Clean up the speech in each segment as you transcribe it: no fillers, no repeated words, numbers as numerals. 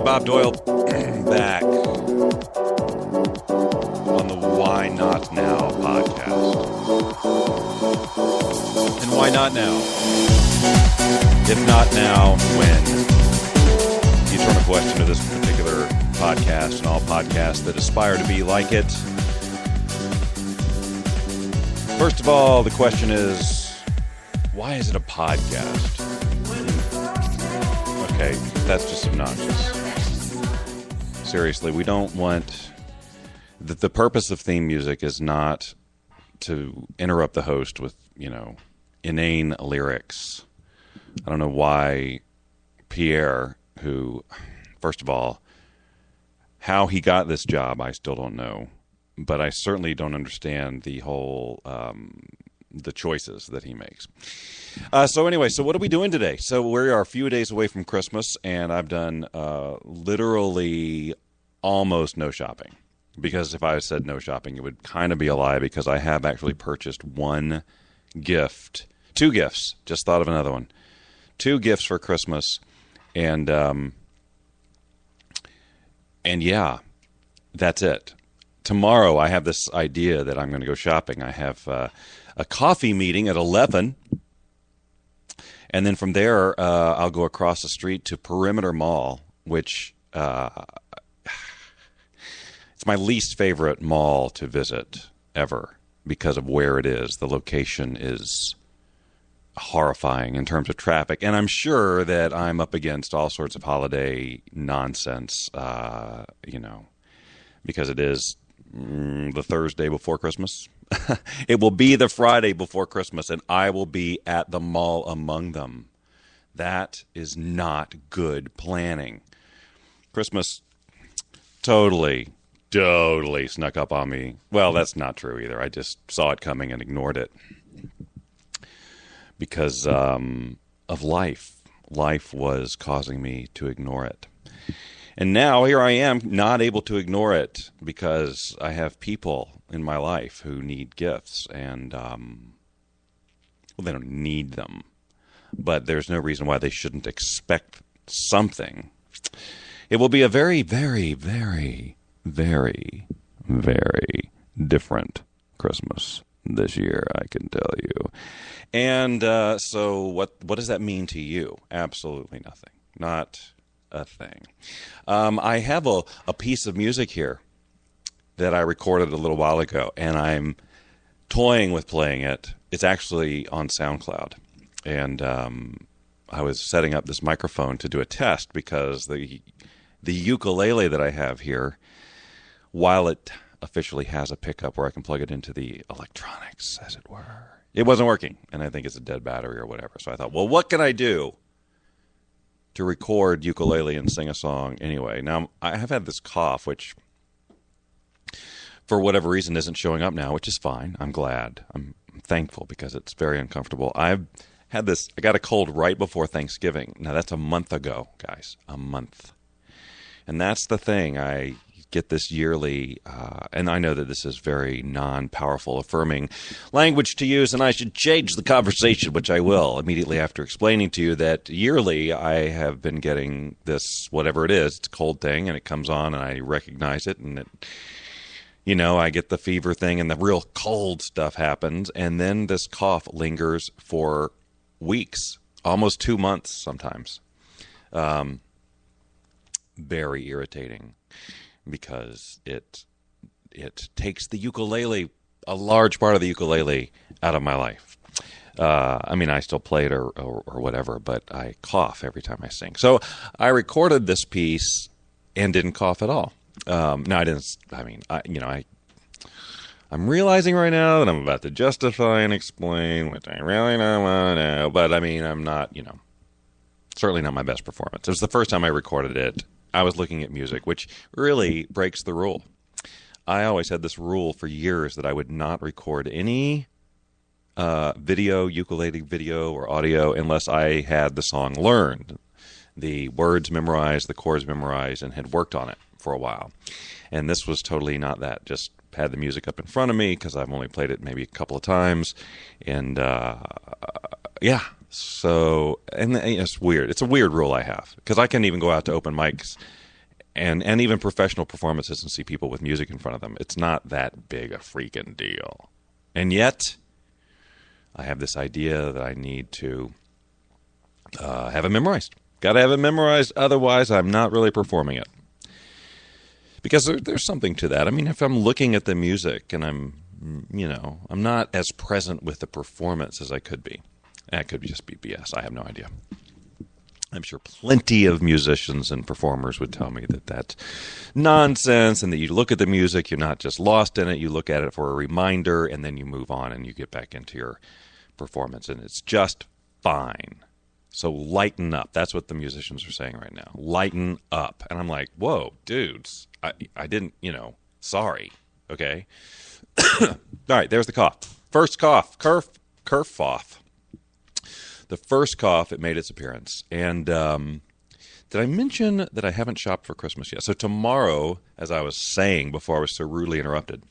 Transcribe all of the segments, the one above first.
Bob Doyle back on the Why Not Now podcast. And why not now? If not now, when? The eternal question of this particular podcast and all podcasts that aspire to be like it. First of all, the question is, why is it a podcast? Okay, that's just obnoxious. Seriously, we don't want... The purpose of theme music is not to interrupt the host with, inane lyrics. I don't know why Pierre, who, first of all, how he got this job, I still don't know. But I certainly don't understand the whole... the choices that he makes. So what are we doing today? So we are a few days away from Christmas, and I've done literally almost no shopping. Because if I said no shopping, it would kind of be a lie, because I have actually purchased two gifts. Just thought of another one. 2 gifts for Christmas, and yeah, that's it. Tomorrow I have this idea that I'm going to go shopping. I have a coffee meeting at 11, and then from there I'll go across the street to Perimeter Mall, which it's my least favorite mall to visit ever because of where it is. The location is horrifying in terms of traffic, and I'm sure that I'm up against all sorts of holiday nonsense, because it is the Thursday before Christmas. It will be the Friday before Christmas, and I will be at the mall among them. That is not good planning. Christmas totally snuck up on me. Well, that's not true either. I just saw it coming and ignored it because of life. Life was causing me to ignore it. And now here I am, not able to ignore it because I have people in my life who need gifts, and they don't need them, but there's no reason why they shouldn't expect something. It will be a very, very, very, very, very different Christmas this year, I can tell you. And so what does that mean to you? Absolutely nothing. Not a thing. I have a piece of music here that I recorded a little while ago, and I'm toying with playing it. It's actually on SoundCloud, and I was setting up this microphone to do a test because the ukulele that I have here, while it officially has a pickup where I can plug it into the electronics, as it were, it wasn't working, and I think it's a dead battery or whatever. So I thought, well, what can I do to record ukulele and sing a song anyway? Now, I have had this cough, which for whatever reason isn't showing up now, which is fine. I'm glad. I'm thankful because it's very uncomfortable. I got a cold right before Thanksgiving. Now, that's a month ago, guys. A month. And that's the thing. I get this yearly, and I know that this is very non-powerful, affirming language to use, and I should change the conversation, which I will immediately after explaining to you that yearly I have been getting this, whatever it is, it's a cold thing, and it comes on, and I recognize it, and I get the fever thing, and the real cold stuff happens, and then this cough lingers for weeks, almost 2 months sometimes. Very irritating, because it takes the ukulele, a large part of the ukulele, out of my life. I still play it or whatever, but I cough every time I sing. So I recorded this piece and didn't cough at all. No, I didn't. I'm realizing right now that I'm about to justify and explain, which I really don't want to know. But I'm not, certainly not my best performance. It was the first time I recorded it. I was looking at music, which really breaks the rule. I always had this rule for years that I would not record any ukulele video or audio, unless I had the song learned, the words memorized, the chords memorized, and had worked on it for a while. And this was totally not that. Just had the music up in front of me because I've only played it maybe a couple of times. And yeah, so, and it's weird. It's a weird rule I have because I can even go out to open mics and even professional performances and see people with music in front of them. It's not that big a freaking deal. And yet, I have this idea that I need to have it memorized. Got to have it memorized, otherwise I'm not really performing it. Because there's something to that. I mean, if I'm looking at the music and I'm not as present with the performance as I could be. That could just be BS. I have no idea. I'm sure plenty of musicians and performers would tell me that that's nonsense and that you look at the music, you're not just lost in it, you look at it for a reminder, and then you move on and you get back into your performance, and it's just fine. So lighten up. That's what the musicians are saying right now. Lighten up. And I'm like, whoa, dudes, I didn't, sorry, okay? All right, there's the cough. First cough, kerfuffle. The first cough, it made its appearance. And did I mention that I haven't shopped for Christmas yet? So tomorrow, as I was saying before I was so rudely interrupted,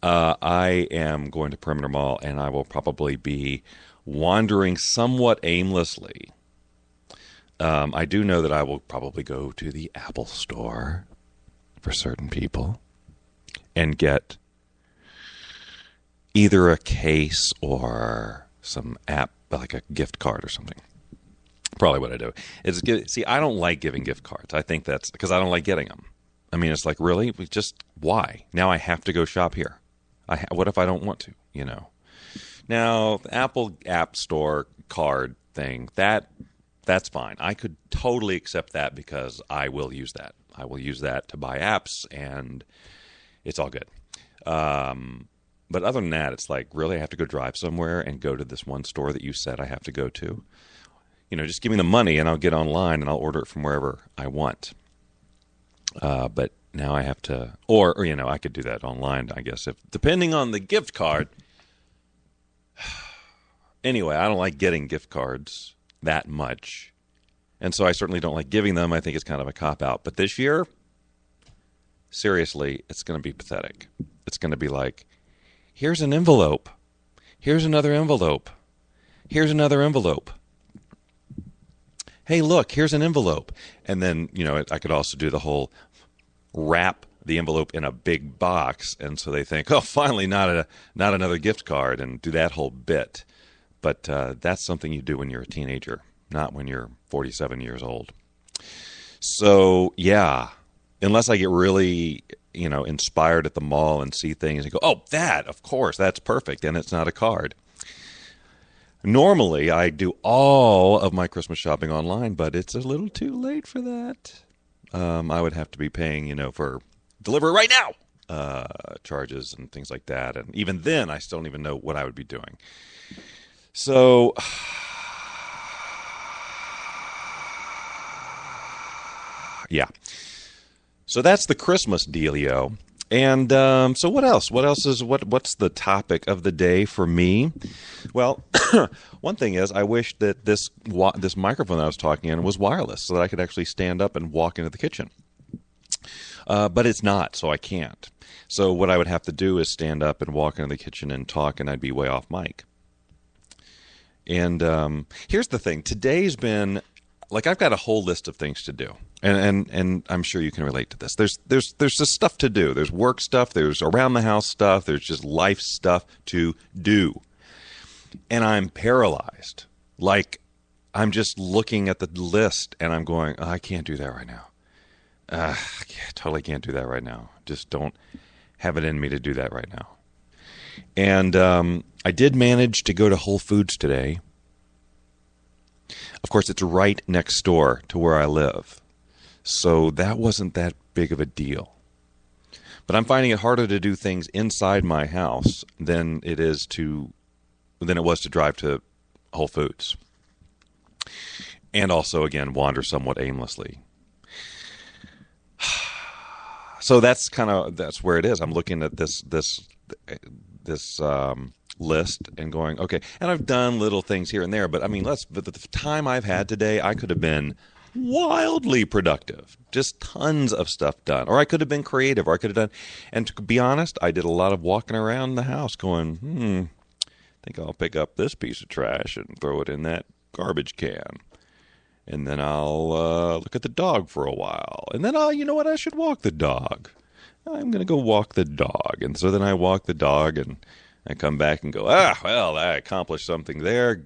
I am going to Perimeter Mall, and I will probably be wandering somewhat aimlessly. I do know that I will probably go to the Apple Store for certain people and get either a case or some app, like a gift card or something. Probably what I do. See, I don't like giving gift cards. I think that's because I don't like getting them. I mean, it's like, really? Why? Now I have to go shop here. What if I don't want to, Now, the Apple App Store card thing, that's fine. I could totally accept that because I will use that. I will use that to buy apps, and it's all good. But other than that, it's like, really, I have to go drive somewhere and go to this one store that you said I have to go to? Just give me the money and I'll get online and I'll order it from wherever I want. But now I have to, or I could do that online, I guess, depending on the gift card. Anyway, I don't like getting gift cards that much. And so I certainly don't like giving them. I think it's kind of a cop-out. But this year, seriously, it's going to be pathetic. It's going to be like, here's an envelope. Here's another envelope. Here's another envelope. Hey, look, here's an envelope. And then, I could also do the whole wrap the envelope in a big box. And so they think, oh, finally, not another gift card, and do that whole bit. But that's something you do when you're a teenager, not when you're 47 years old. So, yeah, unless I get really inspired at the mall and see things and go, oh, that, of course, that's perfect, and it's not a card. Normally, I do all of my Christmas shopping online, but it's a little too late for that. I would have to be paying, for deliver right now charges and things like that. And even then, I still don't even know what I would be doing. So, yeah. So that's the Christmas dealio. And so what else? What's the topic of the day for me? Well, one thing is I wish that this microphone that I was talking in was wireless so that I could actually stand up and walk into the kitchen. But it's not, so I can't. So what I would have to do is stand up and walk into the kitchen and talk, and I'd be way off mic. And here's the thing. Today's been, like, I've got a whole list of things to do. And I'm sure you can relate to this. There's just stuff to do. There's work stuff. There's around the house stuff. There's just life stuff to do. And I'm paralyzed. Like, I'm just looking at the list and I'm going, oh, I can't do that right now. I totally can't do that right now. Just don't have it in me to do that right now. And I did manage to go to Whole Foods today. Of course, it's right next door to where I live. So that wasn't that big of a deal. But I'm finding it harder to do things inside my house than it was to drive to Whole Foods. And also, again, wander somewhat aimlessly. So that's where it is. I'm looking at this list and going, okay. And I've done little things here and there, but I mean, but the time I've had today, I could have been wildly productive. Just tons of stuff done. Or I could have been creative, or I could have done, and to be honest, I did a lot of walking around the house going, I think I'll pick up this piece of trash and throw it in that garbage can. And then I'll look at the dog for a while. And then you know what? I should walk the dog. I'm going to go walk the dog. And so then I walk the dog and I come back and go, well, I accomplished something there.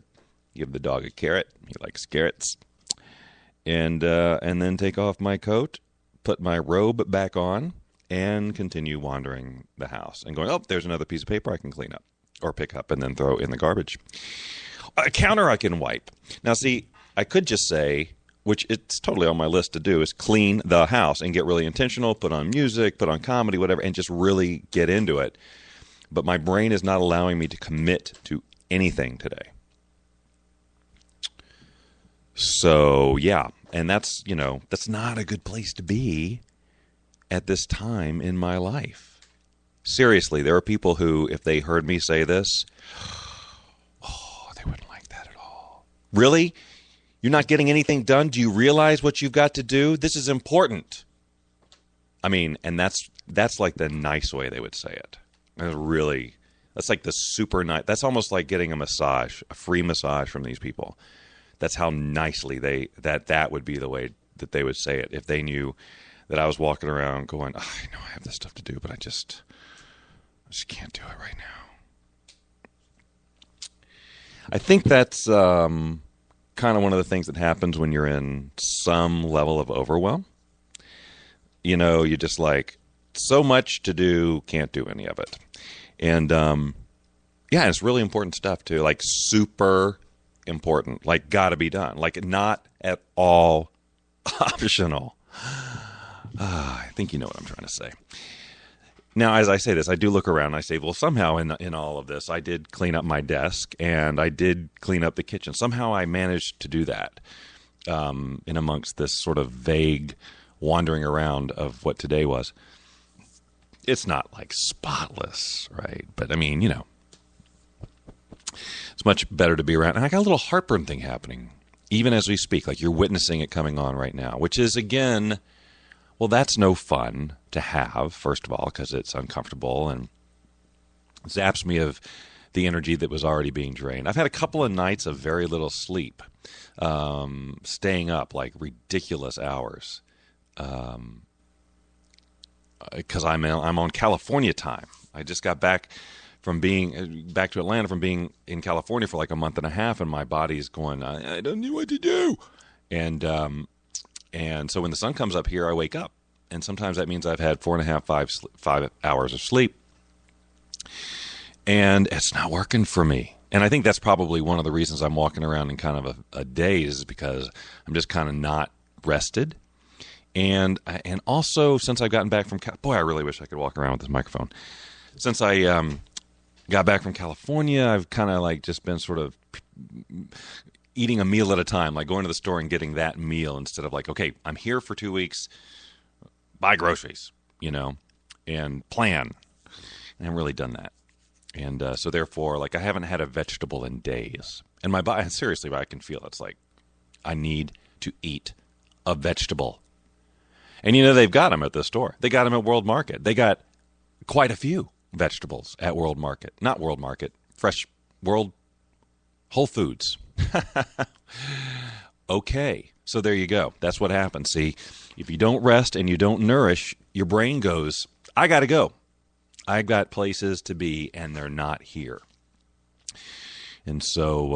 Give the dog a carrot. He likes carrots. And then take off my coat, put my robe back on, and continue wandering the house and going, there's another piece of paper I can clean up or pick up and then throw in the garbage. A counter I can wipe. Now, see, I could just say, which it's totally on my list to do, is clean the house and get really intentional, put on music, put on comedy, whatever, and just really get into it. But my brain is not allowing me to commit to anything today. So, yeah, and that's not a good place to be at this time in my life. Seriously, there are people who, if they heard me say this, they wouldn't like that at all. Really? You're not getting anything done? Do you realize what you've got to do? This is important. I mean, and that's like the nice way they would say it. That's like the super nice. That's almost like getting a massage, a free massage from these people. That's how nicely that would be the way that they would say it if they knew that I was walking around going, I know I have this stuff to do, but I just can't do it right now. I think that's kind of one of the things that happens when you're in some level of overwhelm. You're just like, so much to do, can't do any of it. And, it's really important stuff too, like super important, like gotta be done, like not at all optional. I think you know what I'm trying to say. Now, as I say this, I do look around and I say, well, somehow in all of this, I did clean up my desk and I did clean up the kitchen. Somehow I managed to do that in amongst this sort of vague wandering around of what today was. It's not like spotless, right? But I mean, it's much better to be around. And I got a little heartburn thing happening, even as we speak, like you're witnessing it coming on right now, which is, again, well, that's no fun to have, first of all, because it's uncomfortable and zaps me of the energy that was already being drained. I've had a couple of nights of very little sleep, staying up like ridiculous hours, because I'm on California time. I just got back from being back to Atlanta from being in California for like a month and a half, and my body's going, I don't know what to do. And so when the sun comes up here, I wake up, and sometimes that means I've had 4.5, 5 hours of sleep, and it's not working for me. And I think that's probably one of the reasons I'm walking around in kind of a daze, is because I'm just kind of not rested. And also, since I've gotten back from I really wish I could walk around with this microphone. Since I got back from California, I've kind of like just been sort of eating a meal at a time, like going to the store and getting that meal instead of like, okay, I'm here for 2 weeks, buy groceries, and plan. I haven't really done that. And so therefore, like, I haven't had a vegetable in days. And my body, seriously, I can feel it's like, I need to eat a vegetable. And they've got them at the store. They got them at World Market. They got quite a few vegetables at World Market. Not World Market, Whole Foods. Okay, so there you go. That's what happens. See, if you don't rest and you don't nourish, your brain goes, I got to go. I got places to be, and they're not here. And so,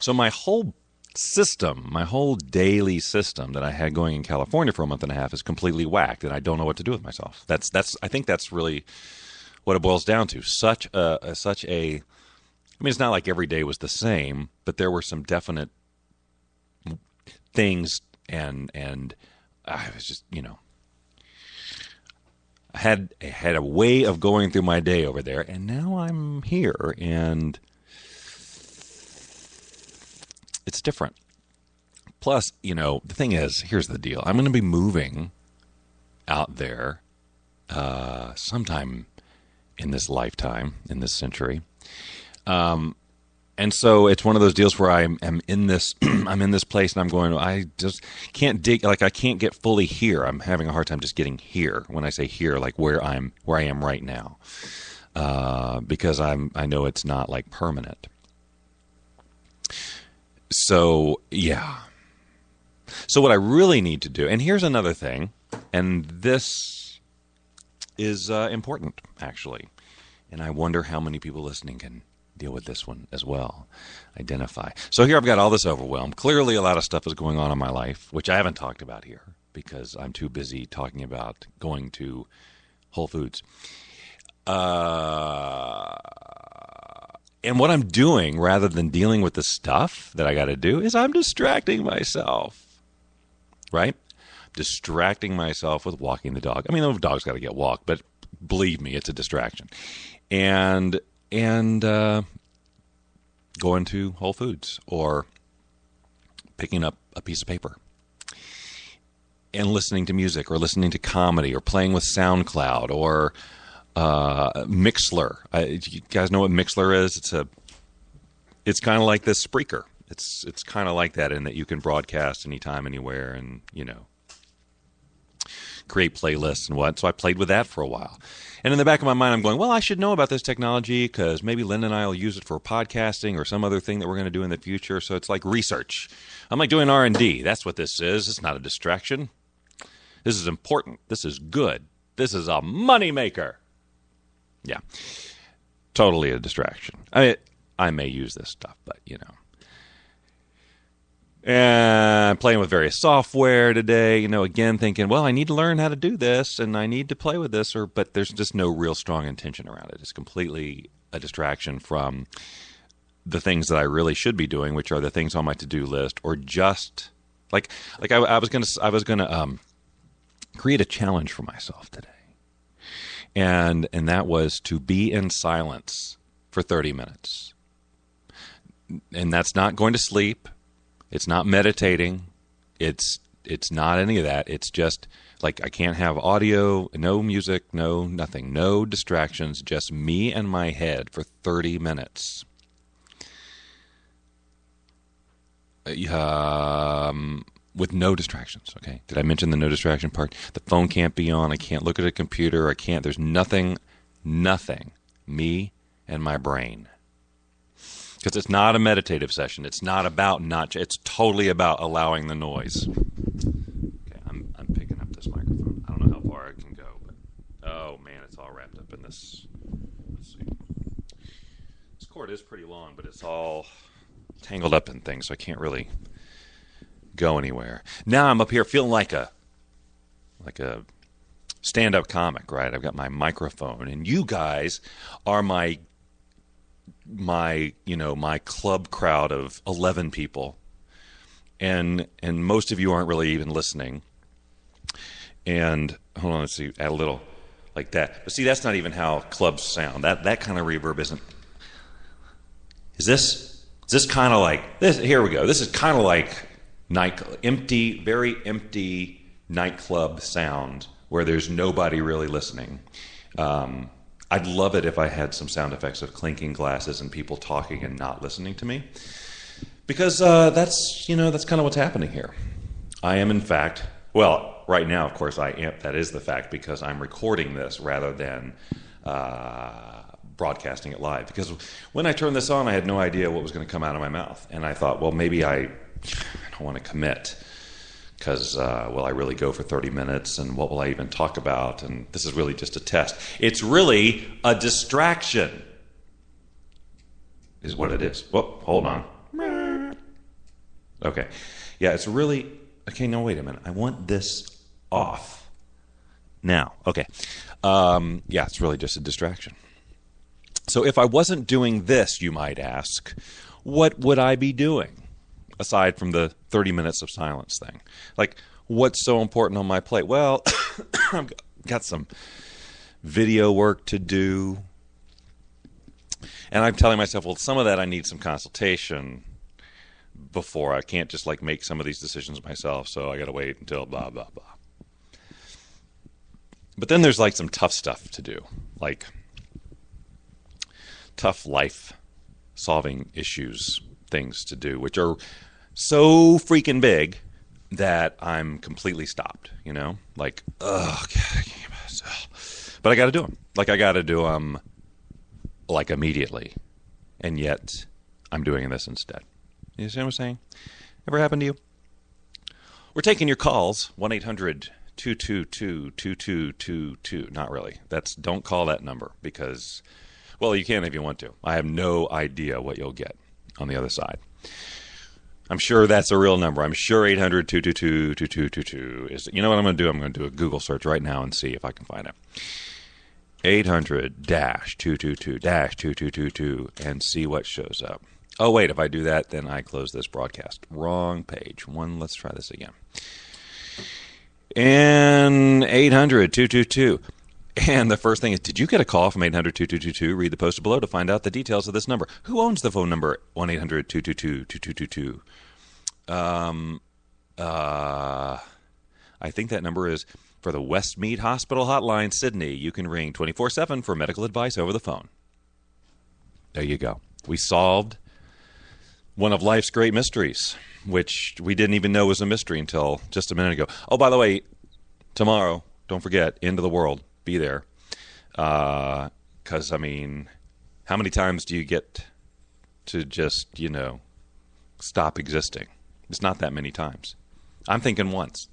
so my whole system, my whole daily system that I had going in California for a month and a half is completely whacked, and I don't know what to do with myself. I think that's really what it boils down to. Such a, I mean, it's not like every day was the same, but there were some definite things, and I was just, I had a way of going through my day over there, and now I'm here, and it's different. Plus, the thing is, here's the deal. I'm going to be moving out there sometime in this lifetime, in this century. And so it's one of those deals where I'm in this I'm in this place, and I'm going, I just can't I can't get fully here. I'm having a hard time just getting here. When I say here, like where I am right now. because I know it's not like permanent. So, yeah. So what I really need to do, and here's another thing, and this is important, actually, and I wonder how many people listening can deal with this one as well, identify. So here I've got all this overwhelm. Clearly a lot of stuff is going on in my life, which I haven't talked about here because I'm too busy talking about going to Whole Foods. And what I'm doing, rather than dealing with the stuff that I got to do, is I'm distracting myself, right? Distracting myself with walking the dog. I mean, the dog's got to get walked, but believe me, it's a distraction. And going to Whole Foods or picking up a piece of paper and listening to music or listening to comedy or playing with SoundCloud or Mixler. You guys know what Mixler is? It's kind of like this Spreaker. It's kind of like that in that you can broadcast anytime, anywhere, and create playlists and what. So I played with that for a while. And in the back of my mind, I'm going, well, I should know about this technology because maybe Linda and I will use it for podcasting or some other thing that we're going to do in the future. So it's like research. I'm like doing R&D. That's what this is. It's not a distraction. This is important. This is good. This is a moneymaker. Yeah. Totally a distraction. I may use this stuff, but And I'm playing with various software today, again thinking, well, I need to learn how to do this and I need to play with this, but there's just no real strong intention around it. It's completely a distraction from the things that I really should be doing, which are the things on my to-do list, or just like I was gonna create a challenge for myself today. And that was to be in silence for 30 minutes. And that's not going to sleep. It's not meditating. It's not any of that. It's just like I can't have audio, no music, no nothing, no distractions, just me and my head for 30 minutes. With no distractions, okay? Did I mention the no distraction part? The phone can't be on. I can't look at a computer. There's nothing, me and my brain. Because it's not a meditative session. It's not about it's totally about allowing the noise. Okay, I'm picking up this microphone. I don't know how far I can go, but oh man, it's all wrapped up in this. Let's see. This cord is pretty long, but it's all tangled up in things, so I can't really go anywhere. Now I'm up here feeling like a stand-up comic, right? I've got my microphone, and you guys are my club crowd of 11 people, and most of you aren't really even listening. And hold on, let's see, add a little like that. But see, that's not even how clubs sound. That kind of reverb isn't. Is this kind of like this? Here we go. This is kind of like very empty nightclub sound where there's nobody really listening. I'd love it if I had some sound effects of clinking glasses and people talking and not listening to me, because that's kind of what's happening here. I am, in fact, well, right now, of course, I am. That is the fact, because I'm recording this rather than broadcasting it live. Because when I turned this on, I had no idea what was going to come out of my mouth, and I thought, well, maybe I don't want to commit. Because will I really go for 30 minutes, and what will I even talk about? And this is really just a test. It's really a distraction, is what it is. Whoa, hold on. Okay. Yeah, it's really... Okay, no, wait a minute. I want this off. Now, okay. Yeah, it's really just a distraction. So if I wasn't doing this, you might ask, what would I be doing? Aside from the 30 minutes of silence thing. Like, what's so important on my plate? Well, I've got some video work to do. And I'm telling myself, well, some of that I need some consultation before. I can't just make some of these decisions myself, so I got to wait until blah, blah, blah. But then there's some tough stuff to do, like tough life solving issues, things to do, which are so freaking big that I'm completely stopped, But I got to do them. I got to do them like immediately, and yet I'm doing this instead. You see what I'm saying? Ever happened to you? We're taking your calls, 1-800-222-2222. Not really. Don't call that number because, well, you can if you want to. I have no idea what you'll get on the other side. I'm sure that's a real number. I'm sure 800-222-2222 is. You know what I'm going to do? I'm going to do a Google search right now and see if I can find it. 800-222-2222 and see what shows up. Oh, wait, if I do that, then I close this broadcast. Wrong page. Let's try this again. And 800-222. And the first thing is, did you get a call from 800-2222? Read the post below to find out the details of this number. Who owns the phone number 1-800-222-2222? I think that number is for the Westmead Hospital Hotline, Sydney. You can ring 24/7 for medical advice over the phone. There you go. We solved one of life's great mysteries, which we didn't even know was a mystery until just a minute ago. Oh, by the way, tomorrow, don't forget, end of the world. Be there. Because, I mean, how many times do you get to just, stop existing? It's not that many times. I'm thinking once.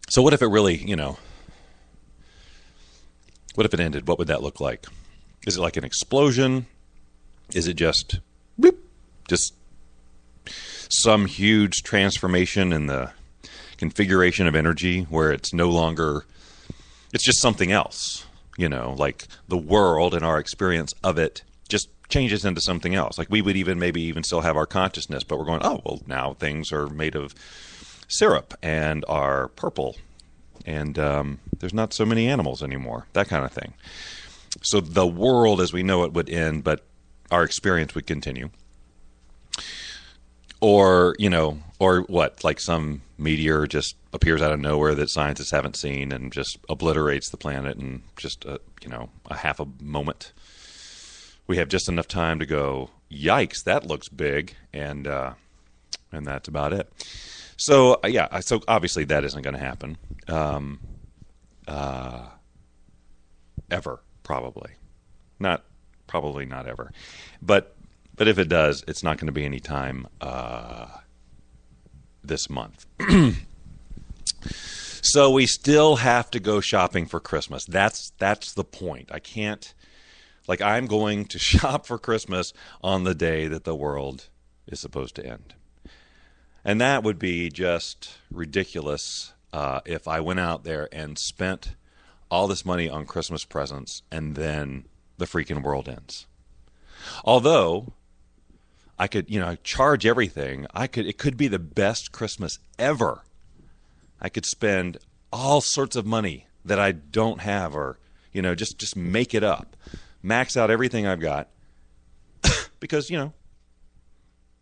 So what if it really, what if it ended? What would that look like? Is it like an explosion? Is it just, boop, just some huge transformation in the configuration of energy where it's no longer, it's just something else, like the world and our experience of it just changes into something else. Like we would maybe even still have our consciousness, but we're going, oh, well, now things are made of syrup and are purple and there's not so many animals anymore, that kind of thing. So the world as we know it would end, but our experience would continue. Or, or what, like some meteor just appears out of nowhere that scientists haven't seen and just obliterates the planet in just, a half a moment. We have just enough time to go, yikes, that looks big, and that's about it. So, so obviously that isn't going to happen. Ever, probably. Probably not ever. But if it does, it's not going to be any time this month. So we still have to go shopping for Christmas. That's the point. I can't, I'm going to shop for Christmas on the day that the world is supposed to end. And that would be just ridiculous if I went out there and spent all this money on Christmas presents and then the freaking world ends. Although I could, charge everything. It could be the best Christmas ever. I could spend all sorts of money that I don't have or, just make it up. Max out everything I've got because, never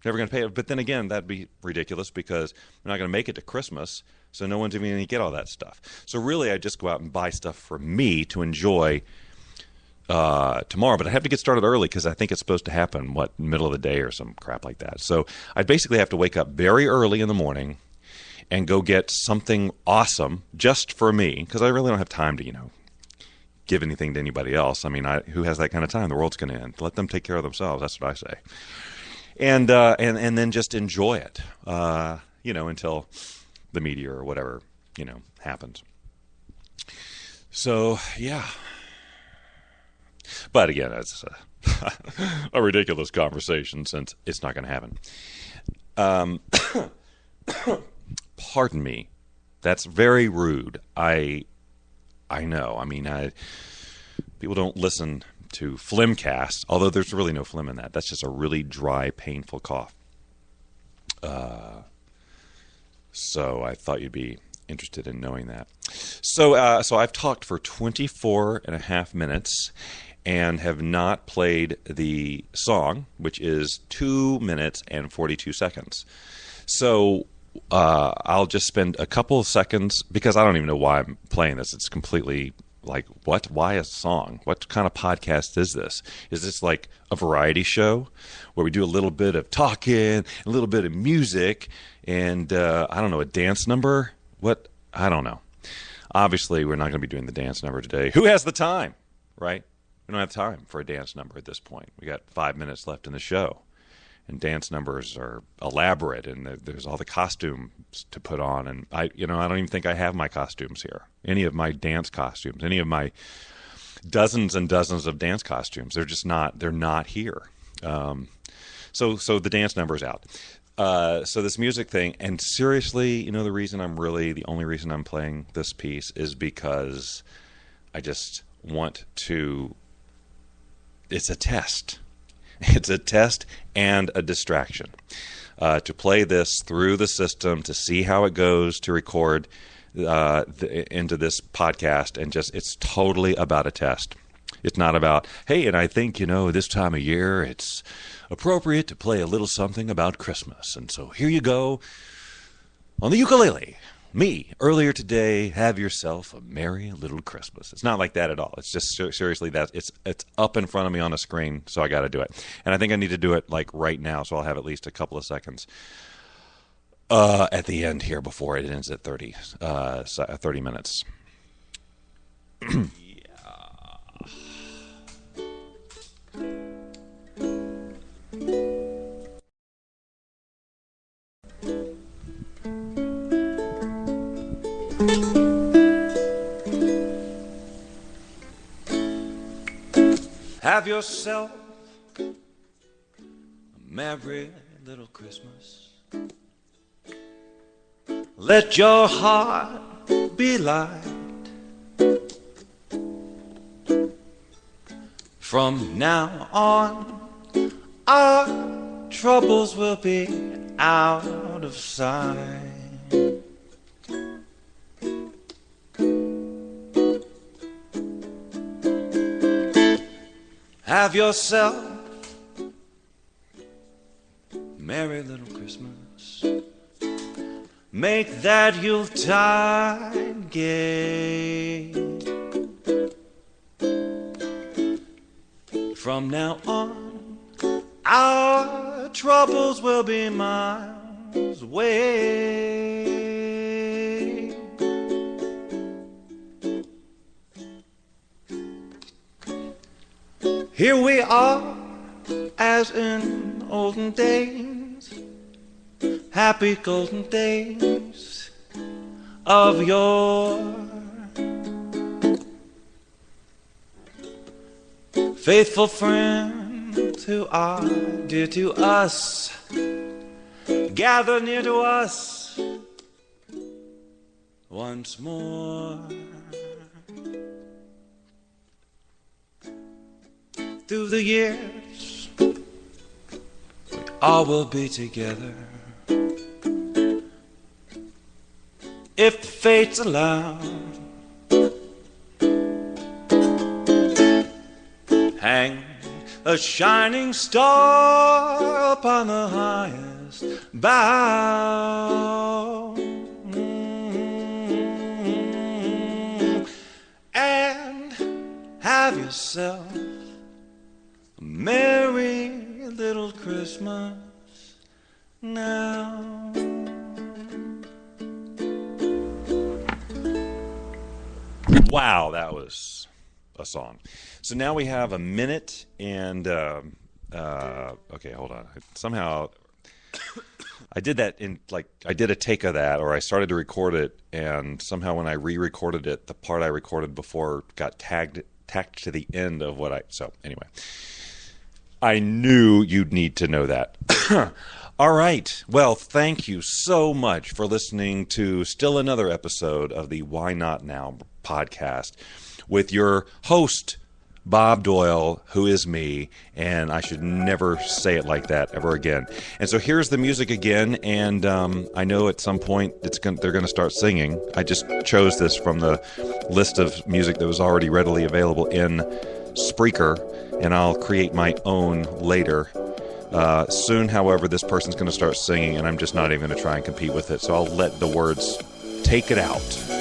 going to pay it. But then again, that'd be ridiculous because I'm not going to make it to Christmas, so no one's even going to get all that stuff. So really, I just go out and buy stuff for me to enjoy tomorrow, but I have to get started early because I think it's supposed to happen, middle of the day or some crap like that. So I basically have to wake up very early in the morning and go get something awesome just for me because I really don't have time to, give anything to anybody else. I mean, who has that kind of time? The world's going to end. Let them take care of themselves. That's what I say. And then just enjoy it, until the meteor or whatever, happens. So, yeah. But again, it's a ridiculous conversation since it's not going to happen. Pardon me. That's very rude. I know. I mean, people don't listen to Flimcast, although there's really no phlegm in that. That's just a really dry, painful cough. So I thought you'd be interested in knowing that. So I've talked for 24 and a half minutes and have not played the song, which is 2 minutes and 42 seconds. So I'll just spend a couple of seconds, because I don't even know why I'm playing this. It's completely like, what? Why a song? What kind of podcast is this? Is this like a variety show where we do a little bit of talking, a little bit of music, and I don't know, a dance number? What? I don't know. Obviously, we're not going to be doing the dance number today. Who has the time, right? We don't have time for a dance number at this point. We got 5 minutes left in the show. And dance numbers are elaborate, and there's all the costumes to put on. And I don't even think I have my costumes here. Any of my dance costumes, any of my dozens and dozens of dance costumes, they're not here. So the dance number's out. So this music thing, and seriously, the only reason I'm playing this piece is because I just want to. It's a test. It's a test and a distraction. To play this through the system, to see how it goes, to record into this podcast, and it's totally about a test. It's not about, hey, and I think, this time of year it's appropriate to play a little something about Christmas. And so here you go on the ukulele. Me, earlier today, have yourself a merry little Christmas. It's not like that at all. It's just seriously that it's up in front of me on a screen, so I got to do it. And I think I need to do it like right now, so I'll have at least a couple of seconds at the end here before it ends at 30 minutes. Have yourself a merry little Christmas. Let your heart be light. From now on, our troubles will be out of sight. Have yourself a merry little Christmas. Make that Yuletide gay. From now on, our troubles will be miles away. Here we are, as in olden days, happy golden days of yore. Faithful friends who are dear to us, gather near to us once more. Through the years, we all will be together, if the fates allow. Hang a shining star upon the highest bough, and have yourself a merry little Christmas now. Wow, that was a song. So now we have a minute and okay, hold on. Somehow I did that I did a take of that, or I started to record it, and somehow when I re-recorded it, the part I recorded before got tacked to the end of so anyway. I knew you'd need to know that. All right. Well, thank you so much for listening to still another episode of the Why Not Now podcast with your host, Bob Doyle, who is me, and I should never say it like that ever again. And so here's the music again, and I know at some point they're going to start singing. I just chose this from the list of music that was already readily available in Spreaker, and I'll create my own later. Soon, however, this person's going to start singing, and I'm just not even going to try and compete with it, so I'll let the words take it out.